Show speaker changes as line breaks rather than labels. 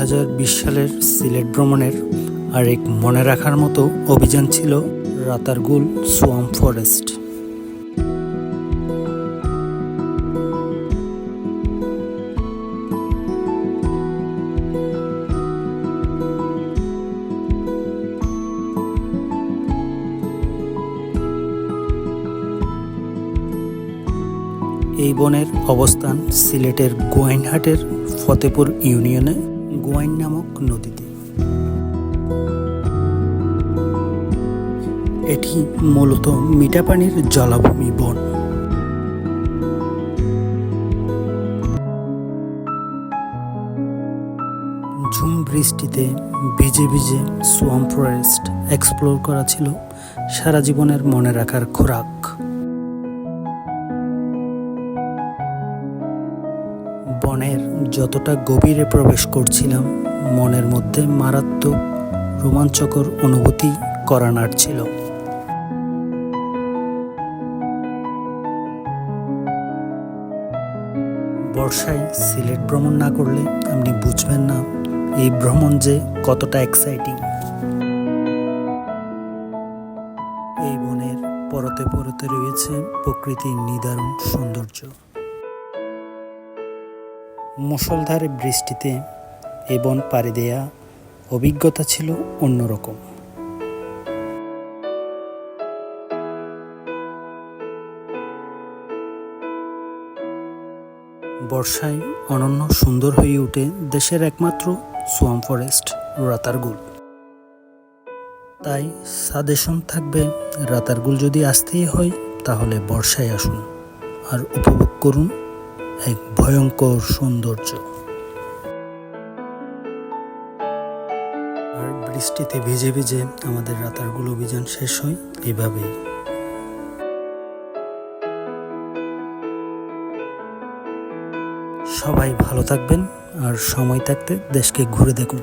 2020 সালের সিলেট ভ্রমণের আরেক মনে রাখার মতো অভিযান ছিল রাতারগুল সোয়াম্প ফরেস্ট। এই বনের অবস্থান সিলেটের গোয়াইনহাটের ফতেপুর ইউনিয়নে গোয়াইন নামক নদীতে। এটি মূলত মিঠা পানির জলাভূমি বন। ঝুম বৃষ্টিতে ভিজে ভিজে সোয়াম্প ফরেস্ট এক্সপ্লোর করা ছিল সারা জীবনের মনে রাখার খোরাক। বনের যতটা গভীরে প্রবেশ করছিলাম, মনের মধ্যে মারাত্মক রোমাঞ্চকর অনুভূতি করা নাড়ছিল। বর্ষায় সিলেট ভ্রমণ না করলে আপনি বুঝবেন না এই ভ্রমণ যে কতটা এক্সাইটিং। এই বনের পরতে পরতে রয়েছে প্রকৃতির নিদারুণ সৌন্দর্য। মুষলধারে বৃষ্টিতে এই বন পাড়ি দেয়া অভিজ্ঞতা ছিল অন্যরকম। বর্ষায় অনন্য সুন্দর হয়ে ওঠে দেশের একমাত্র সোয়াম্প ফরেস্ট রাতারগুল। তাই সাজেশন থাকবে, রাতারগুল যদি আসতেই হয় তাহলে বর্ষায় আসুন আর উপভোগ করুন এক ভয়ঙ্কর সৌন্দর্য। আর বৃষ্টিতে ভিজে ভিজে আমাদের রাতারগুল অভিযান শেষ হয় এভাবেই। সবাই ভালো থাকবেন আর সময় থাকতে দেশকে ঘুরে দেখুন।